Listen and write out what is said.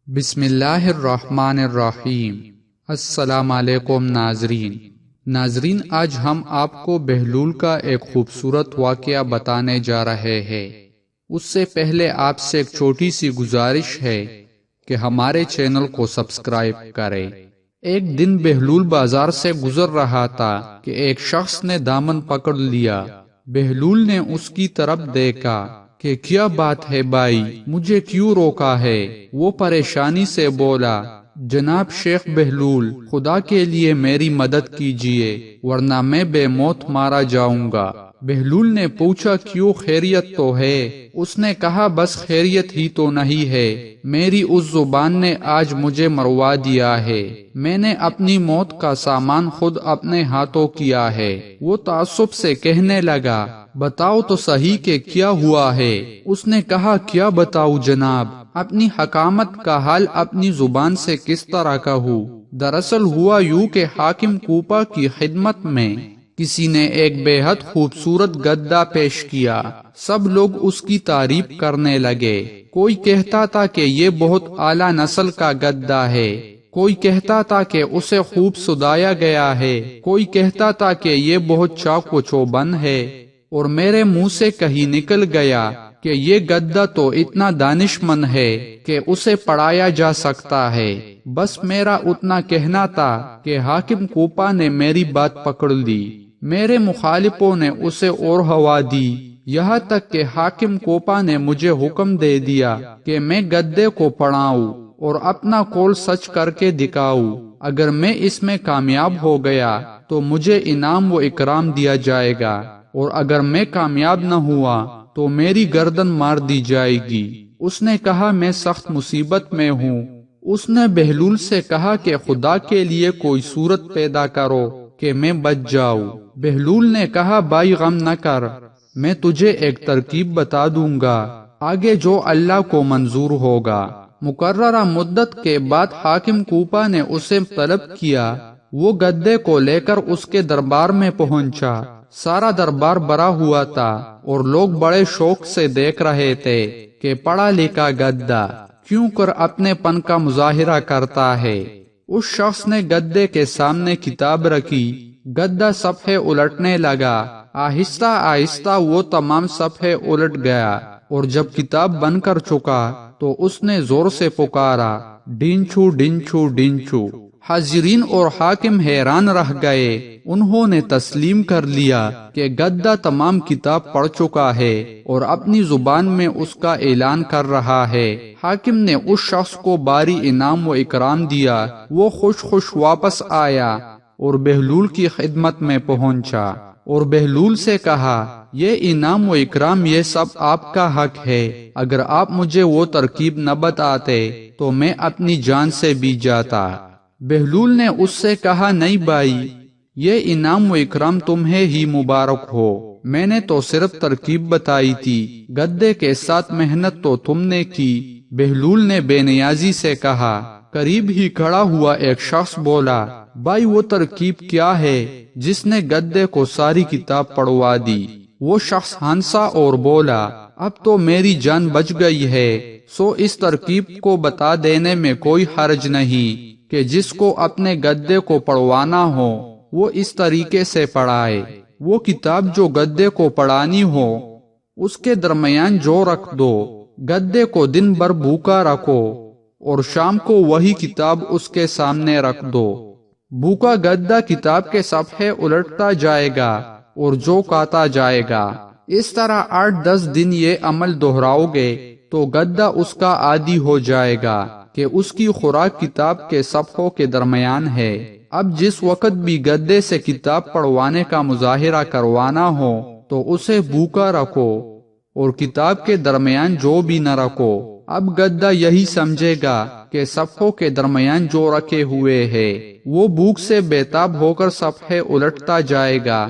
بسم اللہ الرحمن الرحیم۔ السلام علیکم ناظرین، آج ہم آپ کو بہلول کا ایک خوبصورت واقعہ بتانے جا رہے ہیں۔ اس سے پہلے آپ سے ایک چھوٹی سی گزارش ہے کہ ہمارے چینل کو سبسکرائب کریں۔ ایک دن بہلول بازار سے گزر رہا تھا کہ ایک شخص نے دامن پکڑ لیا۔ بہلول نے اس کی طرف دیکھا کہ کیا بات ہے بھائی، مجھے کیوں روکا ہے؟ وہ پریشانی سے بولا، جناب شیخ بہلول، خدا کے لیے میری مدد کیجیے ورنہ میں بے موت مارا جاؤں گا۔ بہلول نے پوچھا، کیوں، خیریت تو ہے؟ اس نے کہا، بس خیریت ہی تو نہیں ہے، میری اس زبان نے آج مجھے مروا دیا ہے۔ میں نے اپنی موت کا سامان خود اپنے ہاتھوں کیا ہے۔ وہ تعصب سے کہنے لگا، بتاؤ تو صحیح کہ کیا ہوا ہے؟ اس نے کہا، کیا بتاؤ جناب، اپنی حکامت کا حال اپنی زبان سے کس طرح کہوں؟ دراصل ہوا یوں کہ حاکم کوپا کی خدمت میں کسی نے ایک بے حد خوبصورت گدا پیش کیا۔ سب لوگ اس کی تعریف کرنے لگے۔ کوئی کہتا تھا کہ یہ بہت اعلیٰ نسل کا گدا ہے، کوئی کہتا تھا کہ اسے خوب سدایا گیا ہے، کوئی کہتا تھا کہ یہ بہت چاق و چوبند ہے، اور میرے منہ سے کہیں نکل گیا کہ یہ گدا تو اتنا دانش مند ہے کہ اسے پڑھایا جا سکتا ہے۔ بس میرا اتنا کہنا تھا کہ حاکم کوپا نے میری بات پکڑ لی۔ میرے مخالفوں نے اسے اور ہوا دی، یہاں تک کہ حاکم کوپا نے مجھے حکم دے دیا کہ میں گدے کو پڑھاؤں اور اپنا قول سچ کر کے دکھاؤں۔ اگر میں اس میں کامیاب ہو گیا تو مجھے انعام و اکرام دیا جائے گا، اور اگر میں کامیاب نہ ہوا تو میری گردن مار دی جائے گی۔ اس نے کہا، میں سخت مصیبت میں ہوں۔ اس نے بہلول سے کہا کہ خدا کے لیے کوئی صورت پیدا کرو کہ میں بچ جاؤں۔ بہلول نے کہا، بھائی غم نہ کر، میں تجھے ایک ترکیب بتا دوں گا، آگے جو اللہ کو منظور ہوگا۔ مقررہ مدت کے بعد حاکم کوپا نے اسے طلب کیا۔ وہ گدے کو لے کر اس کے دربار میں پہنچا۔ سارا دربار بھرا ہوا تھا اور لوگ بڑے شوق سے دیکھ رہے تھے کہ پڑھا لکھا گدا کیوں کر اپنے پن کا مظاہرہ کرتا ہے۔ اس شخص نے گدے کے سامنے کتاب رکھی، گدا صفحے الٹنے لگا۔ آہستہ آہستہ وہ تمام صفحے الٹ گیا، اور جب کتاب بن کر چکا تو اس نے زور سے پکارا، ڈنچو ڈنچو ڈنچو۔ حاضرین اور حاکم حیران رہ گئے۔ انہوں نے تسلیم کر لیا کہ گدا تمام کتاب پڑھ چکا ہے اور اپنی زبان میں اس کا اعلان کر رہا ہے۔ حاکم نے اس شخص کو بھاری انعام و اکرام دیا۔ وہ خوش خوش واپس آیا اور بہلول کی خدمت میں پہنچا اور بہلول سے کہا، یہ انعام و اکرام یہ سب آپ کا حق ہے۔ اگر آپ مجھے وہ ترکیب نہ بتاتے تو میں اپنی جان سے بھی جاتا۔ بہلول نے اس سے کہا، نہیں بھائی، یہ انعام و اکرام تمہیں ہی مبارک ہو، میں نے تو صرف ترکیب بتائی تھی، گدے کے ساتھ محنت تو تم نے کی۔ بہلول نے بے نیازی سے کہا۔ قریب ہی کھڑا ہوا ایک شخص بولا، بھائی وہ ترکیب کیا ہے جس نے گدے کو ساری کتاب پڑھوا دی؟ وہ شخص ہنسا اور بولا، اب تو میری جان بچ گئی ہے، سو اس ترکیب کو بتا دینے میں کوئی حرج نہیں کہ جس کو اپنے گدے کو پڑھوانا ہو وہ اس طریقے سے پڑھائے۔ وہ کتاب جو گدے کو پڑھانی ہو اس کے درمیان جو رکھ دو، گدے کو دن بھر بھوکا رکھو اور شام کو وہی کتاب اس کے سامنے رکھ دو۔ بھوکا گدا کتاب کے صفحے الٹتا جائے گا اور جو کاتا جائے گا۔ اس طرح 8-10 دن یہ عمل دہراؤ گے تو گدا اس کا عادی ہو جائے گا کہ اس کی خوراک کتاب کے صفحوں کے درمیان ہے۔ اب جس وقت بھی گدے سے کتاب پڑھوانے کا مظاہرہ کروانا ہو تو اسے بھوکا رکھو اور کتاب کے درمیان جو بھی نہ رکھو۔ اب گدا یہی سمجھے گا کہ صفحوں کے درمیان جو رکھے ہوئے ہے، وہ بھوک سے بے تاب ہو کر صفحے الٹتا جائے گا۔